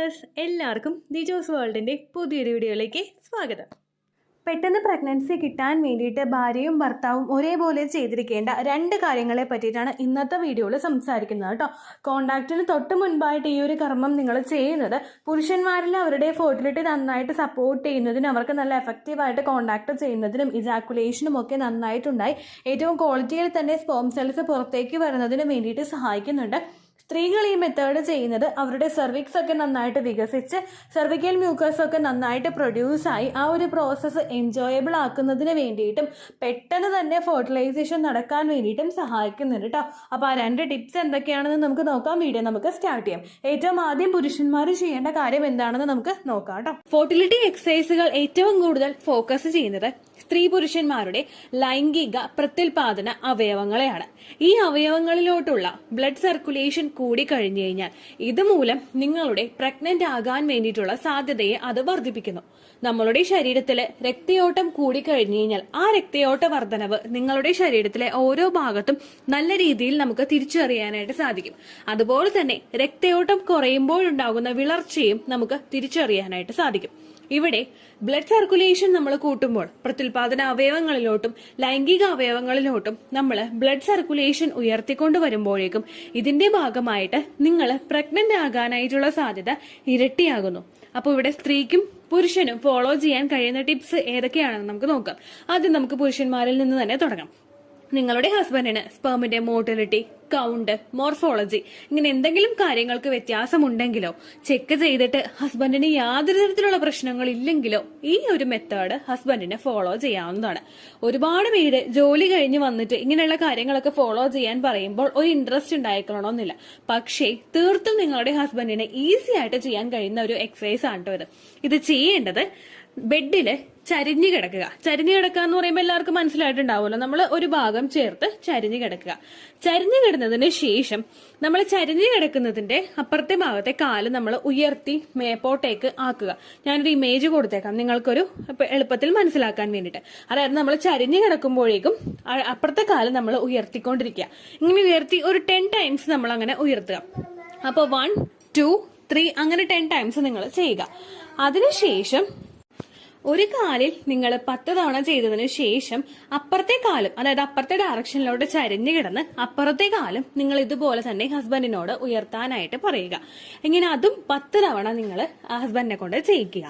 Viewers, എല്ലാവർക്കും ദിജോസ് വേൾഡിൻ്റെ പുതിയൊരു വീഡിയോയിലേക്ക് സ്വാഗതം. പെട്ടെന്ന് പ്രഗ്നൻസി കിട്ടാൻ വേണ്ടിയിട്ട് ഭാര്യയും ഭർത്താവും ഒരേപോലെ ചെയ്തിരിക്കേണ്ട രണ്ട് കാര്യങ്ങളെ പറ്റിയിട്ടാണ് ഇന്നത്തെ വീഡിയോയിൽ സംസാരിക്കുന്നത് കേട്ടോ. കോണ്ടാക്റ്റിന് തൊട്ട് മുൻപായിട്ട് ഈ ഒരു കർമ്മം നിങ്ങൾ ചെയ്യുന്നത് പുരുഷന്മാരിൽ അവരുടെ ഫെർട്ടിലിറ്റി നന്നായിട്ട് സപ്പോർട്ട് ചെയ്യുന്നതിനും അവർക്ക് നല്ല എഫക്റ്റീവായിട്ട് കോണ്ടാക്ട് ചെയ്യുന്നതിനും ഇജാക്കുലേഷനും ഒക്കെ നന്നായിട്ടുണ്ടായി ഏറ്റവും ക്വാളിറ്റിയിൽ തന്നെ സ്പേം സെൽസ് പുറത്തേക്ക് വരുന്നതിന് വേണ്ടിയിട്ട് സഹായിക്കുന്നുണ്ട്. സ്ത്രീകൾ ഈ മെത്തേഡ് ചെയ്യുന്നത് അവരുടെ സെർവിക്സ് ഒക്കെ നന്നായിട്ട് വികസിച്ച് സെർവിക്കൽ മ്യൂക്കസ് ഒക്കെ നന്നായിട്ട് പ്രൊഡ്യൂസായി ആ ഒരു പ്രോസസ്സ് എൻജോയബിൾ ആക്കുന്നതിന് വേണ്ടിയിട്ടും പെട്ടെന്ന് തന്നെ ഫെർട്ടിലൈസേഷൻ നടക്കാൻ വേണ്ടിയിട്ടും സഹായിക്കുന്നുണ്ട് കേട്ടോ. അപ്പോൾ ആ രണ്ട് ടിപ്സ് എന്തൊക്കെയാണെന്ന് നമുക്ക് നോക്കാം. വീഡിയോ നമുക്ക് സ്റ്റാർട്ട് ചെയ്യാം. ഏറ്റവും ആദ്യം പുരുഷന്മാർ ചെയ്യേണ്ട കാര്യം എന്താണെന്ന് നമുക്ക് നോക്കാം കേട്ടോ. ഫെർട്ടിലിറ്റി എക്സസൈസുകൾ ഏറ്റവും കൂടുതൽ ഫോക്കസ് ചെയ്യുന്നത് സ്ത്രീ പുരുഷന്മാരുടെ ലൈംഗിക പ്രത്യുൽപാദന അവയവങ്ങളെയാണ്. ഈ അവയവങ്ങളിലോട്ടുള്ള ബ്ലഡ് സർക്കുലേഷൻ കൂടി കഴിഞ്ഞു കഴിഞ്ഞാൽ ഇതുമൂലം നിങ്ങളുടെ പ്രഗ്നന്റ് ആകാൻ വേണ്ടിയിട്ടുള്ള സാധ്യതയെ അത് വർദ്ധിപ്പിക്കുന്നു. നമ്മളുടെ ശരീരത്തിലെ രക്തയോട്ടം കൂടി കഴിഞ്ഞു കഴിഞ്ഞാൽ ആ രക്തയോട്ട വർധനവ് നിങ്ങളുടെ ശരീരത്തിലെ ഓരോ ഭാഗത്തും നല്ല രീതിയിൽ നമുക്ക് തിരിച്ചറിയാനായിട്ട് സാധിക്കും. അതുപോലെ തന്നെ രക്തയോട്ടം കുറയുമ്പോഴുണ്ടാകുന്ന വിളർച്ചയും നമുക്ക് തിരിച്ചറിയാനായിട്ട് സാധിക്കും. ഇവിടെ ബ്ലഡ് സർക്കുലേഷൻ നമ്മൾ കൂട്ടുമ്പോൾ പ്രത്യുൽപാദന അവയവങ്ങളിലോട്ടും ലൈംഗിക അവയവങ്ങളിലോട്ടും നമ്മൾ ബ്ലഡ് സർക്കുലേഷൻ ഉയർത്തിക്കൊണ്ട് വരുമ്പോഴേക്കും ഇതിന്റെ ഭാഗമായിട്ട് നിങ്ങൾ പ്രഗ്നന്റ് ആകാനായിട്ടുള്ള സാധ്യത ഇരട്ടിയാകുന്നു. അപ്പോൾ ഇവിടെ സ്ത്രീക്കും പുരുഷനും ഫോളോ ചെയ്യാൻ കഴിയുന്ന ടിപ്സ് ഏതൊക്കെയാണെന്ന് നമുക്ക് നോക്കാം. ആദ്യം നമുക്ക് പുരുഷന്മാരിൽ നിന്ന് തന്നെ തുടങ്ങാം. നിങ്ങളുടെ ഹസ്ബൻഡിന് സ്പേമിന്റെ മോട്ടിലിറ്റി, കൗണ്ട്, മോർഫോളജി ഇങ്ങനെ എന്തെങ്കിലും കാര്യങ്ങൾക്ക് വ്യത്യാസമുണ്ടെങ്കിലോ ചെക്ക് ചെയ്തിട്ട് ഹസ്ബൻഡിന് യാതൊരു തരത്തിലുള്ള പ്രശ്നങ്ങൾ ഇല്ലെങ്കിലോ ഈ ഒരു മെത്തേഡ് ഹസ്ബൻഡിന് ഫോളോ ചെയ്യാവുന്നതാണ്. ഒരുപാട് പേര് ജോലി കഴിഞ്ഞ് വന്നിട്ട് ഇങ്ങനെയുള്ള കാര്യങ്ങളൊക്കെ ഫോളോ ചെയ്യാൻ പറയുമ്പോൾ ഒരു ഇൻട്രസ്റ്റ് ഉണ്ടായിക്കണമെന്നില്ല. പക്ഷേ തീർത്തും നിങ്ങളുടെ ഹസ്ബൻഡിന് ഈസി ആയിട്ട് ചെയ്യാൻ കഴിയുന്ന ഒരു എക്സസൈസ് ആണ് കേട്ടോ ഇത്. ഇത് ചെയ്യേണ്ടത് ബെഡില് ചരിഞ്ഞു കിടക്കുക. ചരിഞ്ഞു കിടക്കുക എന്ന് പറയുമ്പോൾ എല്ലാവർക്കും മനസ്സിലായിട്ടുണ്ടാവുമല്ലോ. നമ്മൾ ഒരു ഭാഗം ചേർത്ത് ചരിഞ്ഞു കിടക്കുക. ചരിഞ്ഞു കിടന്നതിന് ശേഷം നമ്മൾ ചരിഞ്ഞു കിടക്കുന്നതിന്റെ അപ്പുറത്തെ ഭാഗത്തെ കാല് നമ്മൾ ഉയർത്തി മേപ്പോട്ടേക്ക് ആക്കുക. ഞാനൊരു ഇമേജ് കൊടുത്തേക്കാം നിങ്ങൾക്കൊരു എളുപ്പത്തിൽ മനസ്സിലാക്കാൻ വേണ്ടിയിട്ട്. അതായത് നമ്മൾ ചരിഞ്ഞു കിടക്കുമ്പോഴേക്കും അപ്പുറത്തെ കാല് നമ്മൾ ഉയർത്തിക്കൊണ്ടിരിക്കുക. ഇങ്ങനെ ഉയർത്തി ഒരു 10 ടൈംസ് നമ്മൾ അങ്ങനെ ഉയർത്തുക. അപ്പോൾ 1, 2, 3 അങ്ങനെ 10 ടൈംസ് നിങ്ങൾ ചെയ്യുക. അതിനുശേഷം ഒരു കാലിൽ നിങ്ങൾ 10 തവണ ചെയ്തതിന് ശേഷം അപ്പുറത്തെ കാലും, അതായത് അപ്പുറത്തെ ഡയറക്ഷനിലോട്ട് ചരിഞ്ഞു കിടന്ന് അപ്പുറത്തെ കാലും നിങ്ങൾ ഇതുപോലെ തന്നെ ഹസ്ബൻഡിനോട് ഉയർത്താനായിട്ട് പറയുക. ഇങ്ങനെ അതും 10 തവണ നിങ്ങൾ ഹസ്ബൻഡിനെ കൊണ്ട് ചെയ്യിക്കുക.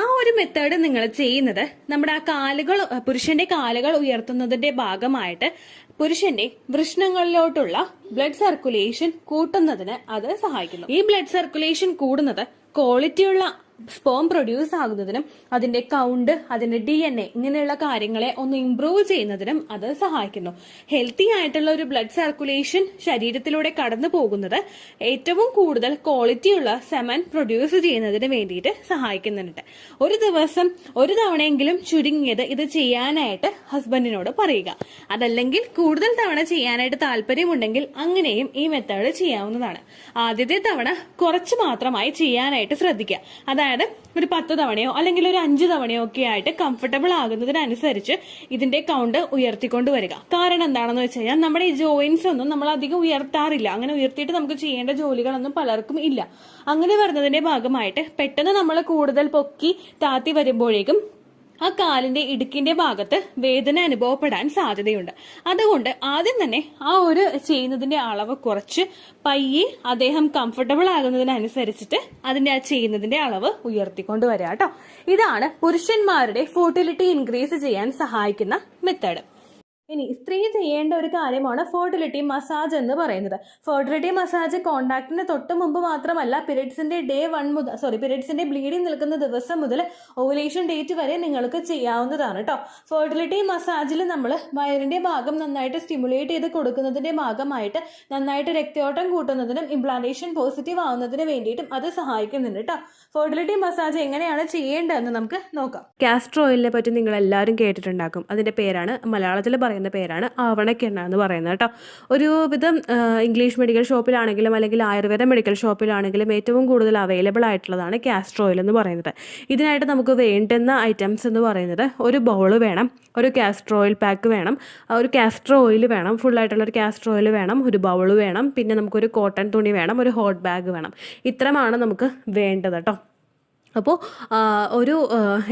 ആ ഒരു മെത്തേഡ് നിങ്ങൾ ചെയ്യുന്നത് നമ്മുടെ ആ കാലുകൾ, പുരുഷന്റെ കാലുകൾ ഉയർത്തുന്നതിന്റെ ഭാഗമായിട്ട് പുരുഷന്റെ വൃഷ്ണങ്ങളിലോട്ടുള്ള ബ്ലഡ് സർക്കുലേഷൻ കൂട്ടുന്നതിന് അത് സഹായിക്കുന്നു. ഈ ബ്ലഡ് സർക്കുലേഷൻ കൂടുന്നത് ക്വാളിറ്റിയുള്ള സ്പേം പ്രൊഡ്യൂസ് ആകുന്നതിനും അതിന്റെ കൗണ്ട്, അതിന്റെ DNA ഇങ്ങനെയുള്ള കാര്യങ്ങളെ ഒന്ന് ഇംപ്രൂവ് ചെയ്യുന്നതിനും അത് സഹായിക്കുന്നു. ഹെൽത്തി ആയിട്ടുള്ള ഒരു ബ്ലഡ് സർക്കുലേഷൻ ശരീരത്തിലൂടെ കടന്നു പോകുന്നത് ഏറ്റവും കൂടുതൽ ക്വാളിറ്റിയുള്ള സെമൻ പ്രൊഡ്യൂസ് ചെയ്യുന്നതിന് വേണ്ടിയിട്ട് സഹായിക്കുന്നുണ്ട്. ഒരു ദിവസം ഒരു തവണയെങ്കിലും ചുരുങ്ങിയത് ഇത് ചെയ്യാനായിട്ട് ഹസ്ബൻഡിനോട് പറയുക. അതല്ലെങ്കിൽ കൂടുതൽ തവണ ചെയ്യാനായിട്ട് താല്പര്യമുണ്ടെങ്കിൽ അങ്ങനെയും ഈ മെത്തേഡ് ചെയ്യാവുന്നതാണ്. ആദ്യത്തെ തവണ കുറച്ച് മാത്രമായി ചെയ്യാനായിട്ട് ശ്രദ്ധിക്കുക. അതായത് ഒരു 10 തവണയോ അല്ലെങ്കിൽ ഒരു 5 തവണയോ ഒക്കെ ആയിട്ട് കംഫർട്ടബിൾ ആകുന്നതിനനുസരിച്ച് ഇതിന്റെ കൗണ്ട് ഉയർത്തിക്കൊണ്ട് വരിക. കാരണം എന്താണെന്ന് വെച്ച് കഴിഞ്ഞാൽ നമ്മുടെ ഈ ജോയിന്റ്സ് ഒന്നും നമ്മൾ അധികം ഉയർത്താറില്ല. അങ്ങനെ ഉയർത്തിയിട്ട് നമുക്ക് ചെയ്യേണ്ട ജോലികളൊന്നും പലർക്കും ഇല്ല. അങ്ങനെ വരുന്നതിന്റെ ഭാഗമായിട്ട് പെട്ടെന്ന് നമ്മൾ കൂടുതൽ പൊക്കി താത്തി വരുമ്പോഴേക്കും ആ കാലിന്റെ ഇടുക്കിന്റെ ഭാഗത്ത് വേദന അനുഭവപ്പെടാൻ സാധ്യതയുണ്ട്. അതുകൊണ്ട് ആദ്യം തന്നെ ആ ഒരു ചെയ്യുന്നതിന്റെ അളവ് കുറച്ച് പയ്യെ അദ്ദേഹം കംഫർട്ടബിൾ ആകുന്നതിനനുസരിച്ചിട്ട് അതിന്റെ ആ ചെയ്യുന്നതിന്റെ അളവ് ഉയർത്തിക്കൊണ്ടുവരിക കേട്ടോ. ഇതാണ് പുരുഷന്മാരുടെ ഫെർട്ടിലിറ്റി ഇൻക്രീസ് ചെയ്യാൻ സഹായിക്കുന്ന മെത്തേഡ്. ഇനി സ്ത്രീ ചെയ്യേണ്ട ഒരു കാര്യമാണ് ഫെർട്ടിലിറ്റി മസാജ് എന്ന് പറയുന്നത്. ഫെർട്ടിലിറ്റി മസാജ് കോണ്ടാക്ടിന് തൊട്ട് മുമ്പ് മാത്രമല്ല, പീരിയഡ്സിന്റെ പീരിയഡ്സിന്റെ ബ്ലീഡിംഗ് നിൽക്കുന്ന ദിവസം മുതൽ ഓവുലേഷൻ ഡേറ്റ് വരെ നിങ്ങൾക്ക് ചെയ്യാവുന്നതാണ് കേട്ടോ. ഫെർട്ടിലിറ്റി മസാജിൽ നമ്മൾ വയറിന്റെ ഭാഗം നന്നായിട്ട് സ്റ്റിമുലേറ്റ് ചെയ്ത് കൊടുക്കുന്നതിന്റെ ഭാഗമായിട്ട് നന്നായിട്ട് രക്തയോട്ടം കൂട്ടുന്നതിനും ഇംപ്ലാന്റേഷൻ പോസിറ്റീവ് ആവുന്നതിന് വേണ്ടിയിട്ടും അത് സഹായിക്കുന്നുണ്ട് കേട്ടോ. ഫെർട്ടിലിറ്റി മസാജ് എങ്ങനെയാണ് ചെയ്യേണ്ടതെന്ന് നമുക്ക് നോക്കാം. കാസ്റ്റർ ഓയിലിനെ പറ്റി നിങ്ങൾ എല്ലാവരും കേട്ടിട്ടുണ്ടാക്കും. അതിന്റെ പേരാണ് മലയാളത്തിൽ പറയുന്നത് പറയുന്ന പേരാണ് ആവണക്കെണ്ണ എന്ന് പറയുന്നത് കേട്ടോ. ഒരു വിധം ഇംഗ്ലീഷ് മെഡിക്കൽ ഷോപ്പിലാണെങ്കിലും അല്ലെങ്കിൽ ആയുർവേദ മെഡിക്കൽ ഷോപ്പിലാണെങ്കിലും ഏറ്റവും കൂടുതൽ അവൈലബിൾ ആയിട്ടുള്ളതാണ് കാസ്റ്റർ ഓയിൽ എന്ന് പറയുന്നത്. ഇതിനായിട്ട് നമുക്ക് വേണ്ടുന്ന ഐറ്റംസ് എന്ന് പറയുന്നത് ഒരു ബൗൾ വേണം, ഒരു കാസ്റ്റർ ഓയിൽ പാക്ക് വേണം, ഒരു കാസ്റ്റർ ഓയിൽ വേണം, ഫുള്ളായിട്ടുള്ള ഒരു കാസ്റ്റർ ഓയിൽ വേണം, ഒരു ബൗൾ വേണം, പിന്നെ നമുക്കൊരു കോട്ടൺ തുണി വേണം, ഒരു ഹോട്ട് ബാഗ് വേണം. ഇത്രമാണ് നമുക്ക് വേണ്ടത് കേട്ടോ. അപ്പോൾ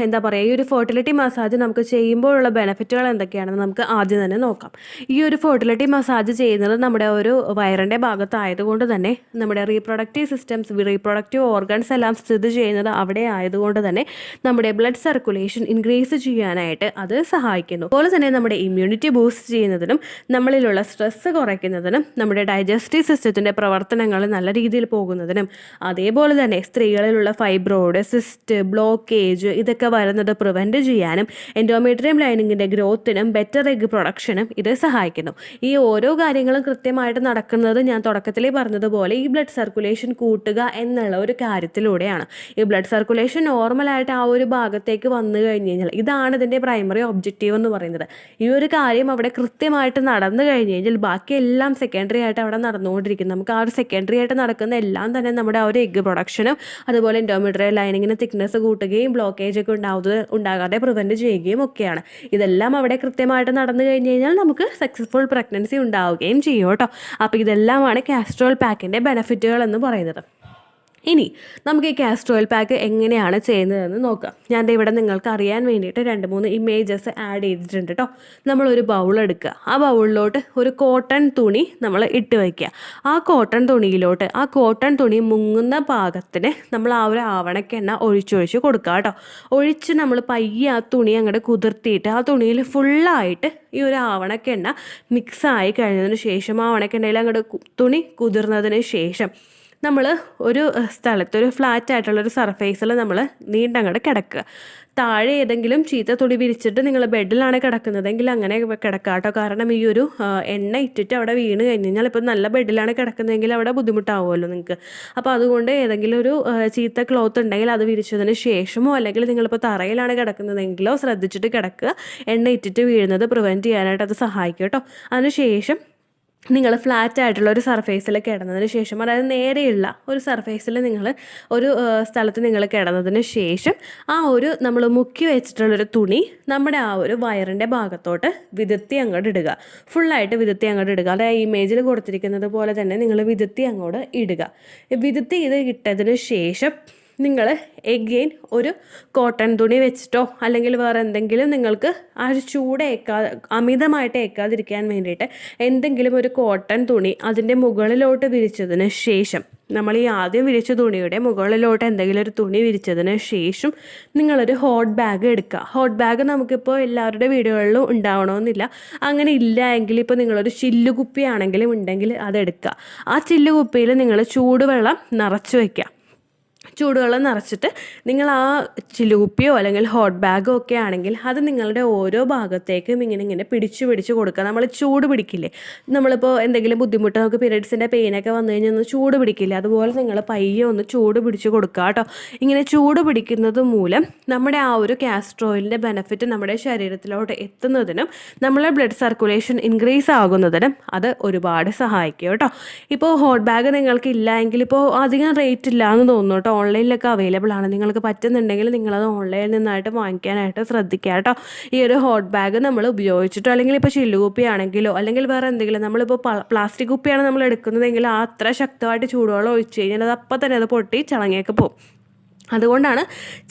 എന്താ പറയുക, ഈ ഒരു ഫെർട്ടിലിറ്റി മസാജ് നമുക്ക് ചെയ്യുമ്പോഴുള്ള ബെനിഫിറ്റുകൾ എന്തൊക്കെയാണെന്ന് നമുക്ക് ആദ്യം തന്നെ നോക്കാം. ഈ ഒരു ഫെർട്ടിലിറ്റി മസാജ് ചെയ്യുന്നത് നമ്മുടെ ഒരു വയറിൻ്റെ ഭാഗത്തായതുകൊണ്ട് തന്നെ നമ്മുടെ റീപ്രൊഡക്റ്റീവ് സിസ്റ്റംസ്, റീപ്രൊഡക്റ്റീവ് ഓർഗൻസ് എല്ലാം സ്ഥിതി ചെയ്യുന്നത് അവിടെ ആയതുകൊണ്ട് തന്നെ നമ്മുടെ ബ്ലഡ് സർക്കുലേഷൻ ഇൻക്രീസ് ചെയ്യാനായിട്ട് അത് സഹായിക്കുന്നു. അതുപോലെ തന്നെ നമ്മുടെ ഇമ്മ്യൂണിറ്റി ബൂസ്റ്റ് ചെയ്യുന്നതിനും നമ്മളിലുള്ള സ്ട്രെസ്സ് കുറയ്ക്കുന്നതിനും നമ്മുടെ ഡൈജസ്റ്റീവ് സിസ്റ്റത്തിൻ്റെ പ്രവർത്തനങ്ങൾ നല്ല രീതിയിൽ പോകുന്നതിനും അതേപോലെ തന്നെ സ്ത്രീകളിലുള്ള ഫൈബ്രോയിഡ്, സിസ്റ്റ്, ബ്ലോക്കേജ് ഇതൊക്കെ വരുന്നത് പ്രിവെൻറ്റ് ചെയ്യാനും എൻഡോമെട്രിയം ലൈനിങ്ങിൻ്റെ ഗ്രോത്തിനും ബെറ്റർ എഗ് പ്രൊഡക്ഷനും ഇത് സഹായിക്കുന്നു. ഈ ഓരോ കാര്യങ്ങളും കൃത്യമായിട്ട് നടക്കുന്നത് ഞാൻ തുടക്കത്തിലേ പറഞ്ഞതുപോലെ ഈ ബ്ലഡ് സർക്കുലേഷൻ കൂട്ടുക എന്നുള്ള ഒരു കാര്യത്തിലൂടെയാണ്. ഈ ബ്ലഡ് സർക്കുലേഷൻ നോർമലായിട്ട് ആ ഒരു ഭാഗത്തേക്ക് വന്നു കഴിഞ്ഞ് കഴിഞ്ഞാൽ ഇതാണ് ഇതിൻ്റെ പ്രൈമറി ഒബ്ജക്റ്റീവ് എന്ന് പറയുന്നത്. ഈ ഒരു കാര്യം അവിടെ കൃത്യമായിട്ട് നടന്നു കഴിഞ്ഞ് കഴിഞ്ഞാൽ ബാക്കി എല്ലാം സെക്കൻഡറി ആയിട്ട് അവിടെ നടന്നുകൊണ്ടിരിക്കും. നമുക്ക് ആ ഒരു സെക്കൻഡറി ആയിട്ട് നടക്കുന്ന എല്ലാം തന്നെ നമ്മുടെ ആ ഒരു എഗ് പ്രൊഡക്ഷനും അതുപോലെ എൻഡോമെട്രിയം ലൈനിങ് തിക്നെസ് കൂട്ടുകയും ബ്ലോക്കേജ് ഒക്കെ ഉണ്ടാകാതെ പ്രിവെൻറ്റ് ചെയ്യുകയും ഒക്കെയാണ്. ഇതെല്ലാം അവിടെ കൃത്യമായിട്ട് നടന്നു കഴിഞ്ഞ് കഴിഞ്ഞാൽ നമുക്ക് സക്സസ്ഫുൾ പ്രഗ്നൻസി ഉണ്ടാവുകയും ചെയ്യും കേട്ടോ. അപ്പോൾ ഇതെല്ലാമാണ് കാസ്റ്റർ ഓയിൽ പാക്കിൻ്റെ ബെനിഫിറ്റുകൾ എന്ന് പറയുന്നത്. ഇനി നമുക്ക് ഈ കാസ്റ്റർ ഓയിൽ പാക്ക് എങ്ങനെയാണ് ചെയ്യുന്നതെന്ന് നോക്കാം. ഞാൻ ഇവിടെ നിങ്ങൾക്ക് അറിയാൻ വേണ്ടിയിട്ട് 2-3 ഇമേജസ് ആഡ് ചെയ്തിട്ടുണ്ട് കേട്ടോ. നമ്മളൊരു ബൗൾ എടുക്കുക, ആ ബൗളിലോട്ട് ഒരു കോട്ടൺ തുണി നമ്മൾ ഇട്ട് വയ്ക്കുക. ആ കോട്ടൺ തുണിയിലോട്ട് ആ കോട്ടൺ തുണി മുങ്ങുന്ന പാകത്തിന് നമ്മൾ ആ ഒരു ആവണക്കെണ്ണ ഒഴിച്ചൊഴിച്ച് കൊടുക്കുക കേട്ടോ. ഒഴിച്ച് നമ്മൾ പയ്യെ ആ തുണി അങ്ങോട്ട് കുതിർത്തിയിട്ട് ആ തുണിയിൽ ഫുള്ളായിട്ട് ഈ ഒരു ആവണക്കെണ്ണ മിക്സായി കഴിഞ്ഞതിന് ശേഷം ആവണക്കെണ്ണയിൽ അങ്ങോട്ട് തുണി കുതിർന്നതിന് ശേഷം നമ്മൾ ഒരു സ്ഥലത്ത് ഒരു ഫ്ലാറ്റ് ആയിട്ടുള്ളൊരു സർഫേസിൽ നമ്മൾ നീണ്ടങ്ങോട്ട് കിടക്കുക. താഴെ ഏതെങ്കിലും ചീത്ത തുണി വിരിച്ചിട്ട് നിങ്ങൾ ബെഡിലാണ് കിടക്കുന്നതെങ്കിൽ അങ്ങനെ കിടക്കുക കേട്ടോ. കാരണം ഈ ഒരു എണ്ണ ഇട്ടിട്ട് അവിടെ വീണ് കഴിഞ്ഞ് കഴിഞ്ഞാൽ ഇപ്പോൾ നല്ല ബെഡിലാണ് കിടക്കുന്നതെങ്കിൽ അവിടെ ബുദ്ധിമുട്ടാവുമല്ലോ നിങ്ങൾക്ക്. അപ്പോൾ അതുകൊണ്ട് ഏതെങ്കിലും ഒരു ചീത്ത ക്ലോത്ത് ഉണ്ടെങ്കിൽ അത് വിരിച്ചതിന് ശേഷമോ അല്ലെങ്കിൽ നിങ്ങളിപ്പോൾ തറയിലാണ് കിടക്കുന്നതെങ്കിലോ ശ്രദ്ധിച്ചിട്ട് കിടക്കുക. എണ്ണ ഇട്ടിട്ട് വീഴുന്നത് പ്രിവെൻറ്റ് ചെയ്യാനായിട്ട് അത് സഹായിക്കും കേട്ടോ. അതിനുശേഷം നിങ്ങൾ ഫ്ലാറ്റ് ആയിട്ടുള്ള ഒരു സർഫേസിൽ കിടന്നതിന് ശേഷം, അതായത് നേരെയുള്ള ഒരു സർഫേസിൽ നിങ്ങൾ ഒരു സ്ഥലത്ത് നിങ്ങൾ കിടന്നതിന് ശേഷം ആ ഒരു നമ്മൾ മുക്കി വെച്ചിട്ടുള്ളൊരു തുണി നമ്മുടെ ആ ഒരു വയറിൻ്റെ ഭാഗത്തോട്ട് വിതത്തി അങ്ങോട്ട് ഇടുക. ഫുള്ളായിട്ട് വിതത്തി അങ്ങോട്ട് ഇടുക. അതായത് ഇമേജിൽ കൊടുത്തിരിക്കുന്നത് പോലെ തന്നെ നിങ്ങൾ വിതത്തി അങ്ങോട്ട് ഇടുക. വിതത്തി ഇത് ഇട്ടതിന് ശേഷം നിങ്ങൾ എഗെയിൻ ഒരു കോട്ടൺ തുണി വെച്ചിട്ടോ അല്ലെങ്കിൽ വേറെ എന്തെങ്കിലും നിങ്ങൾക്ക് ആ ഒരു ചൂട് അമിതമായിട്ട് ഏക്കാതിരിക്കാൻ വേണ്ടിയിട്ട് എന്തെങ്കിലും ഒരു കോട്ടൺ തുണി അതിൻ്റെ മുകളിലോട്ട് വിരിച്ചതിന് ശേഷം, നമ്മൾ ഈ ആദ്യം വിരിച്ച തുണിയുടെ മുകളിലോട്ട് എന്തെങ്കിലും ഒരു തുണി വിരിച്ചതിന് ശേഷം നിങ്ങളൊരു ഹോട്ട് ബാഗ് എടുക്കുക. ഹോട്ട് ബാഗ് നമുക്കിപ്പോൾ എല്ലാവരുടെ വീടുകളിലും ഉണ്ടാവണമെന്നില്ല. അങ്ങനെ ഇല്ല എങ്കിൽ ഇപ്പോൾ നിങ്ങളൊരു ചില്ലുകുപ്പിയാണെങ്കിലും ഉണ്ടെങ്കിൽ അതെടുക്കുക. ആ ചില്ലുകുപ്പിയിൽ നിങ്ങൾ ചൂടുവെള്ളം നിറച്ച് വയ്ക്കുക. ചൂടുവെള്ളം നിറച്ചിട്ട് നിങ്ങൾ ആ ചില്ലുകുപ്പിയോ അല്ലെങ്കിൽ ഹോട്ട് ബാഗോ ഒക്കെ ആണെങ്കിൽ അത് നിങ്ങളുടെ ഓരോ ഭാഗത്തേക്കും ഇങ്ങനെ പിടിച്ച് കൊടുക്കുക. നമ്മൾ ചൂട് പിടിക്കില്ലേ, നമ്മളിപ്പോൾ എന്തെങ്കിലും ബുദ്ധിമുട്ട് നമുക്ക് പീരിയഡ്സിൻ്റെ പെയിനൊക്കെ വന്നു കഴിഞ്ഞാൽ ഒന്ന് ചൂട് പിടിക്കില്ലേ, അതുപോലെ നിങ്ങൾ പയ്യെ ഒന്ന് ചൂട് പിടിച്ച് കൊടുക്കുക കേട്ടോ. ഇങ്ങനെ ചൂട് പിടിക്കുന്നത് മൂലം നമ്മുടെ ആ ഒരു കാസ്റ്റർ ഓയിലിൻ്റെ ബെനിഫിറ്റ് നമ്മുടെ ശരീരത്തിലോട്ട് എത്തുന്നതിനും നമ്മളെ ബ്ലഡ് സർക്കുലേഷൻ ഇൻക്രീസ് ആകുന്നതിനും അത് ഒരുപാട് സഹായിക്കും കേട്ടോ. ഇപ്പോൾ ഹോട്ട് ബാഗ് നിങ്ങൾക്ക് ഇല്ല എങ്കിൽ ഇപ്പോൾ അധികം റേറ്റ് ഇല്ല എന്ന് തോന്നുന്നു കേട്ടോ. ഓൺലൈനിലൊക്കെ അവൈലബിൾ ആണ്. നിങ്ങൾക്ക് പറ്റുന്നുണ്ടെങ്കിൽ നിങ്ങളത് ഓൺലൈനിൽ നിന്നായിട്ട് വാങ്ങിക്കാനായിട്ട് ശ്രദ്ധിക്കുക കേട്ടോ. ഈ ഒരു ഹോട്ട് ബാഗ് നമ്മൾ ഉപയോഗിച്ചിട്ടോ അല്ലെങ്കിൽ ഇപ്പോൾ ചില്ലുകുപ്പി ആണെങ്കിലോ അല്ലെങ്കിൽ വേറെ എന്തെങ്കിലും, നമ്മളിപ്പോൾ പ്ലാസ്റ്റിക് കുപ്പിയാണ് നമ്മൾ എടുക്കുന്നതെങ്കിൽ ആ അത്ര ശക്തമായിട്ട് ചൂടുവെള്ളം ഒഴിച്ച് കഴിഞ്ഞാൽ അത് അപ്പം തന്നെ അത് പൊട്ടി ചളങ്ങിയൊക്കെ പോകും. അതുകൊണ്ടാണ്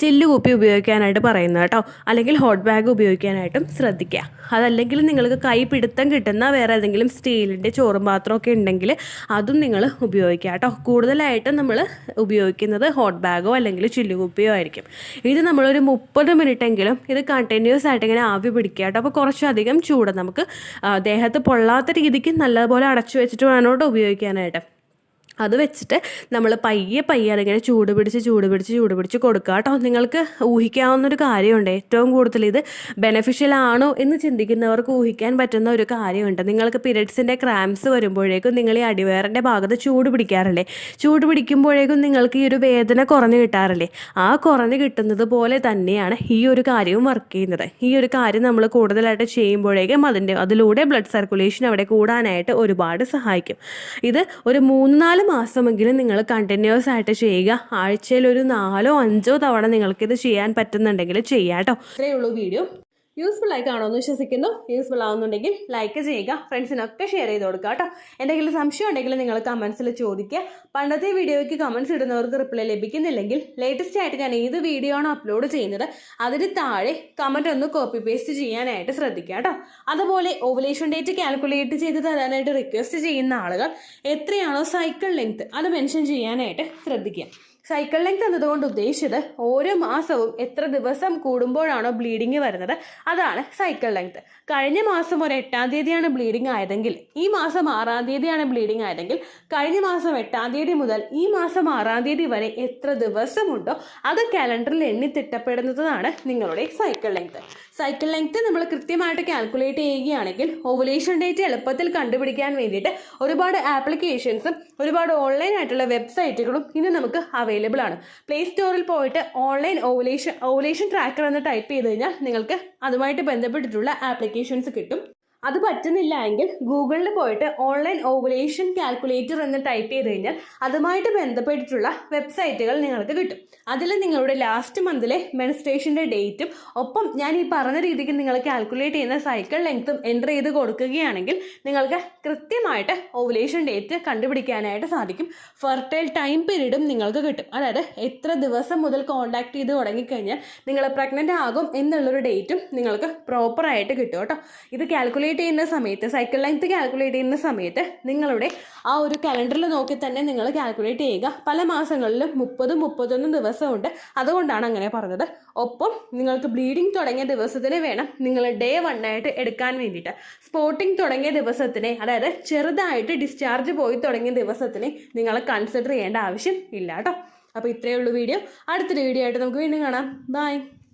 ചില്ലുകുപ്പി ഉപയോഗിക്കാനായിട്ട് പറയുന്നത് കേട്ടോ. അല്ലെങ്കിൽ ഹോട്ട് ബാഗ് ഉപയോഗിക്കാനായിട്ടും ശ്രദ്ധിക്കുക. അതല്ലെങ്കിൽ നിങ്ങൾക്ക് കൈ പിടുത്തം കിട്ടുന്ന വേറെ ഏതെങ്കിലും സ്റ്റീലിൻ്റെ ചോറും പാത്രമൊക്കെ ഉണ്ടെങ്കിൽ അതും നിങ്ങൾ ഉപയോഗിക്കുക കേട്ടോ. കൂടുതലായിട്ടും നമ്മൾ ഉപയോഗിക്കുന്നത് ഹോട്ട് ബാഗോ അല്ലെങ്കിൽ ചില്ലുകുപ്പിയോ ആയിരിക്കും. ഇത് നമ്മളൊരു 30 മിനിറ്റെങ്കിലും ഇത് കണ്ടിന്യൂസ് ആയിട്ട് ഇങ്ങനെ ആവി പിടിക്കുക കേട്ടോ. അപ്പോൾ കുറച്ചധികം ചൂട് നമുക്ക് ദേഹത്ത് പൊള്ളാത്ത രീതിക്ക് നല്ലപോലെ അടച്ചു വെച്ചിട്ട് വേണം കേട്ടോ ഉപയോഗിക്കാനായിട്ട്. അത് വെച്ചിട്ട് നമ്മൾ പയ്യെ അതിങ്ങനെ ചൂട് പിടിച്ച് കൊടുക്കുക കേട്ടോ. നിങ്ങൾക്ക് ഊഹിക്കാവുന്നൊരു കാര്യമുണ്ട്. ഏറ്റവും കൂടുതൽ ഇത് ബെനഫിഷ്യൽ ആണോ എന്ന് ചിന്തിക്കുന്നവർക്ക് ഊഹിക്കാൻ പറ്റുന്ന ഒരു കാര്യമുണ്ട്. നിങ്ങൾക്ക് പീരിയഡ്സിൻ്റെ ക്രാംസ് വരുമ്പോഴേക്കും നിങ്ങൾ ഈ അടിവയറിൻ്റെ ഭാഗത്ത് ചൂട് പിടിക്കാറില്ലേ? ചൂട് പിടിക്കുമ്പോഴേക്കും നിങ്ങൾക്ക് ഈ ഒരു വേദന കുറഞ്ഞു കിട്ടാറില്ലേ? ആ കുറഞ്ഞു കിട്ടുന്നത് പോലെ തന്നെയാണ് ഈ ഒരു കാര്യവും വർക്ക് ചെയ്യുന്നത്. ഈ ഒരു കാര്യം നമ്മൾ കൂടുതലായിട്ട് ചെയ്യുമ്പോഴേക്കും അതിലൂടെ ബ്ലഡ് സർക്കുലേഷൻ അവിടെ കൂടാനായിട്ട് ഒരുപാട് സഹായിക്കും. ഇത് ഒരു 3-4 മാസമെങ്കിലും നിങ്ങൾ കണ്ടിന്യൂസ് ആയിട്ട് ചെയ്യുക. ആഴ്ചയിൽ ഒരു 4-5 തവണ നിങ്ങൾക്കിത് ചെയ്യാൻ പറ്റുന്നുണ്ടെങ്കിൽ ചെയ്യാം കേട്ടോ. ഇത്രയേ ഉള്ളൂ വീഡിയോ. യൂസ്ഫുൾ ആയി കാണുമെന്ന് വിശ്വസിക്കുന്നു. യൂസ്ഫുൾ ആവുന്നുണ്ടെങ്കിൽ ലൈക്ക് ചെയ്യുക, ഫ്രണ്ട്സിനൊക്കെ ഷെയർ ചെയ്ത് കൊടുക്കുക കേട്ടോ. എന്തെങ്കിലും സംശയം ഉണ്ടെങ്കിൽ നിങ്ങൾ കമൻസിൽ ചോദിക്കുക. പണ്ടത്തെ വീഡിയോയ്ക്ക് കമൻസ് ഇടുന്നവർക്ക് റിപ്ലൈ ലഭിക്കുന്നില്ലെങ്കിൽ ലേറ്റസ്റ്റ് ആയിട്ട് ഞാൻ ഏത് വീഡിയോ ആണോ അപ്ലോഡ് ചെയ്യുന്നത് അതിന് താഴെ കമൻറ്റ് ഒന്ന് കോപ്പി പേസ്റ്റ് ചെയ്യാനായിട്ട് ശ്രദ്ധിക്കുക കേട്ടോ. അതുപോലെ ഓവുലേഷൻ ഡേറ്റ് കാൽക്കുലേറ്റ് ചെയ്ത് തരാനായിട്ട് റിക്വസ്റ്റ് ചെയ്യുന്ന ആളുകൾ എത്രയാണോ സൈക്കിൾ ലെങ്ത് അത് മെൻഷൻ ചെയ്യാനായിട്ട് ശ്രദ്ധിക്കുക. സൈക്കിൾ ലെങ്ത് എന്നതുകൊണ്ട് ഉദ്ദേശിച്ചത് ഓരോ മാസവും എത്ര ദിവസം കൂടുമ്പോഴാണോ ബ്ലീഡിങ് വരുന്നത് അതാണ് സൈക്കിൾ ലെങ്ത്. കഴിഞ്ഞ മാസം ഒരു 8-ാം തീയതിയാണ് ബ്ലീഡിങ് ആയതെങ്കിൽ ഈ മാസം 6-ാം തീയതിയാണ് ബ്ലീഡിങ് ആയതെങ്കിൽ കഴിഞ്ഞ മാസം 8-ാം തീയതി മുതൽ ഈ മാസം 6-ാം തീയതി വരെ എത്ര ദിവസമുണ്ടോ അത് കാലണ്ടറിൽ എണ്ണി തിട്ടപ്പെടുന്നതാണ് നിങ്ങളുടെ സൈക്കിൾ ലെങ്ത്. സൈക്കിൾ ലെങ്ത് നമ്മൾ കൃത്യമായിട്ട് കാൽക്കുലേറ്റ് ചെയ്യുകയാണെങ്കിൽ ഓവുലേഷൻ ഡേറ്റ് എളുപ്പത്തിൽ കണ്ടുപിടിക്കാൻ വേണ്ടിയിട്ട് ഒരുപാട് ആപ്ലിക്കേഷൻസും ഒരുപാട് ഓൺലൈൻ ആയിട്ടുള്ള വെബ്സൈറ്റുകളും ഇന്ന് നമുക്ക് അവൈലബിൾ ആണ്. പ്ലേ സ്റ്റോറിൽ പോയിട്ട് ഓൺലൈൻ ഓവുലേഷൻ ട്രാക്കർ എന്ന് ടൈപ്പ് ചെയ്ത് കഴിഞ്ഞാൽ നിങ്ങൾക്ക് അതുമായിട്ട് ബന്ധപ്പെട്ടിട്ടുള്ള ആപ്ലിക്കേഷൻസ് കിട്ടും. അത് പറ്റുന്നില്ല എങ്കിൽ ഗൂഗിളിൽ പോയിട്ട് ഓൺലൈൻ ഓവുലേഷൻ കാൽക്കുലേറ്റർ എന്ന് ടൈപ്പ് ചെയ്ത് കഴിഞ്ഞാൽ അതുമായിട്ട് ബന്ധപ്പെട്ടിട്ടുള്ള വെബ്സൈറ്റുകൾ നിങ്ങൾക്ക് കിട്ടും. അതിൽ നിങ്ങളുടെ ലാസ്റ്റ് മന്തിലെ മെൻസ്ട്രേഷൻ്റെ ഡേറ്റും ഒപ്പം ഞാൻ ഈ പറഞ്ഞ രീതിക്ക് നിങ്ങൾ കാൽക്കുലേറ്റ് ചെയ്യുന്ന സൈക്കിൾ ലെങ്ത്തും എൻ്റർ ചെയ്ത് കൊടുക്കുകയാണെങ്കിൽ നിങ്ങൾക്ക് കൃത്യമായിട്ട് ഓവുലേഷൻ ഡേറ്റ് കണ്ടുപിടിക്കാനായിട്ട് സാധിക്കും. ഫെർട്ടൈൽ ടൈം പീരീഡും നിങ്ങൾക്ക് കിട്ടും. അതായത് എത്ര ദിവസം മുതൽ കോൺടാക്ട് ചെയ്ത് തുടങ്ങിക്കഴിഞ്ഞാൽ നിങ്ങൾ പ്രഗ്നൻ്റ് ആകും എന്നുള്ളൊരു ഡേറ്റും നിങ്ങൾക്ക് പ്രോപ്പറായിട്ട് കിട്ടും കേട്ടോ. ഇത് കാൽക്കുലേറ്റ് ചെയ്യുന്ന സമയത്ത് സൈക്കിൾ ലെങ്ത് കാൽക്കുലേറ്റ് ചെയ്യുന്ന സമയത്ത് നിങ്ങളുടെ ആ ഒരു കലണ്ടറിൽ നോക്കി തന്നെ നിങ്ങൾ കാൽക്കുലേറ്റ് ചെയ്യുക. പല മാസങ്ങളിലും 30-31 ദിവസമുണ്ട്. അതുകൊണ്ടാണ് അങ്ങനെ പറഞ്ഞത്. ഒപ്പം നിങ്ങൾക്ക് ബ്ലീഡിങ് തുടങ്ങിയ ദിവസത്തിന് വേണം നിങ്ങൾ ഡേ 1 ആയിട്ട് എടുക്കാൻ വേണ്ടിയിട്ട്. സ്പോട്ടിങ് തുടങ്ങിയ ദിവസത്തിനെ, അതായത് ചെറുതായിട്ട് ഡിസ്ചാർജ് പോയി തുടങ്ങിയ ദിവസത്തിനെ നിങ്ങൾ കൺസിഡർ ചെയ്യേണ്ട ആവശ്യം ഇല്ല കേട്ടോ. അപ്പോൾ ഇത്രയേ ഉള്ളൂ വീഡിയോ. അടുത്തൊരു വീഡിയോ ആയിട്ട് നമുക്ക് വീണ്ടും കാണാം. ബൈ.